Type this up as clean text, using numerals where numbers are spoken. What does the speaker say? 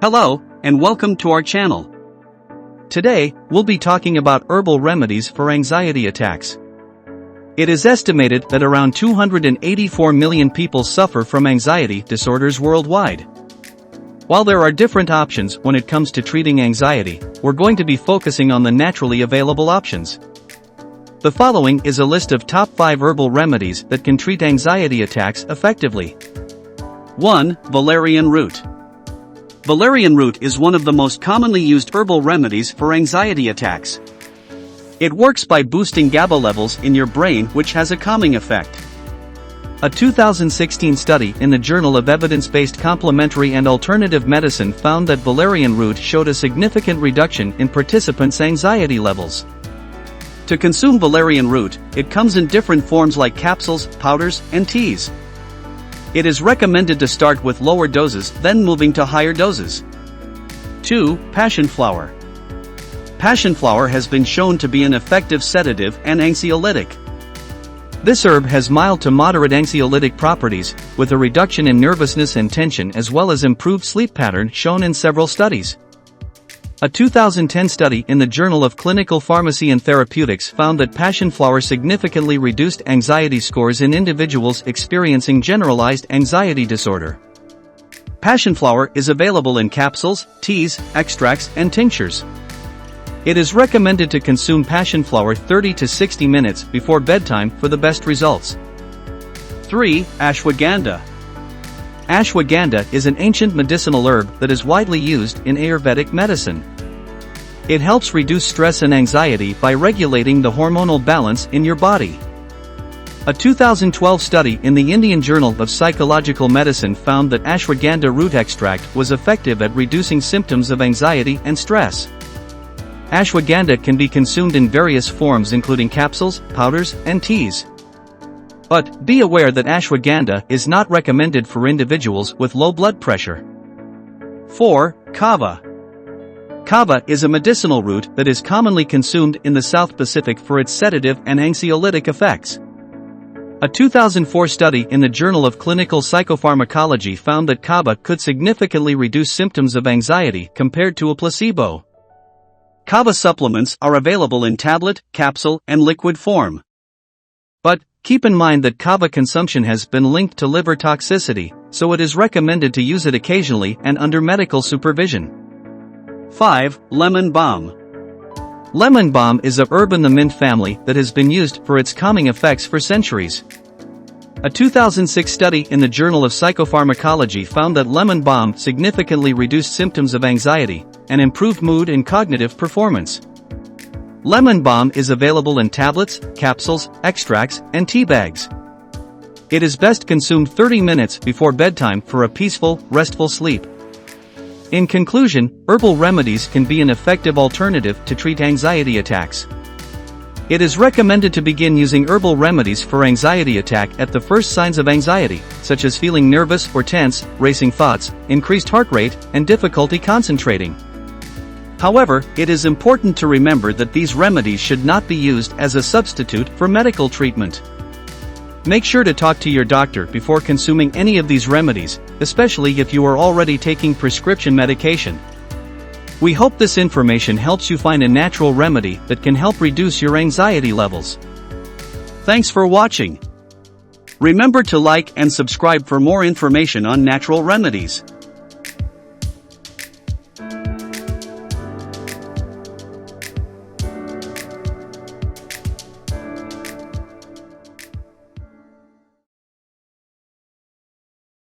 Hello, and welcome to our channel. Today, we'll be talking about herbal remedies for anxiety attacks. It is estimated that around 284 million people suffer from anxiety disorders worldwide. While there are different options when it comes to treating anxiety, we're going to be focusing on the naturally available options. The following is a list of top 5 herbal remedies that can treat anxiety attacks effectively. 1. Valerian root. Valerian root is one of the most commonly used herbal remedies for anxiety attacks. It works by boosting GABA levels in your brain, which has a calming effect. A 2016 study in the Journal of Evidence-Based Complementary and Alternative Medicine found that valerian root showed a significant reduction in participants' anxiety levels. To consume valerian root, it comes in different forms like capsules, powders, and teas. It is recommended to start with lower doses, then moving to higher doses. 2. Passion flower. Passion flower has been shown to be an effective sedative and anxiolytic. This herb has mild to moderate anxiolytic properties, with a reduction in nervousness and tension as well as improved sleep pattern shown in several studies. A 2010 study in the Journal of Clinical Pharmacy and Therapeutics found that passion flower significantly reduced anxiety scores in individuals experiencing generalized anxiety disorder. Passion flower is available in capsules, teas, extracts, and tinctures. It is recommended to consume passion flower 30 to 60 minutes before bedtime for the best results. 3. Ashwagandha. Ashwagandha is an ancient medicinal herb that is widely used in Ayurvedic medicine. It helps reduce stress and anxiety by regulating the hormonal balance in your body. A 2012 study in the Indian Journal of Psychological Medicine found that ashwagandha root extract was effective at reducing symptoms of anxiety and stress. Ashwagandha can be consumed in various forms including capsules, powders, and teas. But, be aware that ashwagandha is not recommended for individuals with low blood pressure. 4. Kava. Kava is a medicinal root that is commonly consumed in the South Pacific for its sedative and anxiolytic effects. A 2004 study in the Journal of Clinical Psychopharmacology found that kava could significantly reduce symptoms of anxiety compared to a placebo. Kava supplements are available in tablet, capsule, and liquid form. But, keep in mind that kava consumption has been linked to liver toxicity, so it is recommended to use it occasionally and under medical supervision. 5. Lemon balm. Lemon balm is a herb in the mint family that has been used for its calming effects for centuries. A 2006 study in the Journal of Psychopharmacology found that lemon balm significantly reduced symptoms of anxiety and improved mood and cognitive performance. Lemon balm is available in tablets, capsules, extracts, and tea bags. It is best consumed 30 minutes before bedtime for a peaceful, restful sleep. In conclusion, herbal remedies can be an effective alternative to treat anxiety attacks. It is recommended to begin using herbal remedies for anxiety attack at the first signs of anxiety, such as feeling nervous or tense, racing thoughts, increased heart rate, and difficulty concentrating. However, it is important to remember that these remedies should not be used as a substitute for medical treatment. Make sure to talk to your doctor before consuming any of these remedies, especially if you are already taking prescription medication. We hope this information helps you find a natural remedy that can help reduce your anxiety levels. Thanks for watching. Remember to like and subscribe for more information on natural remedies.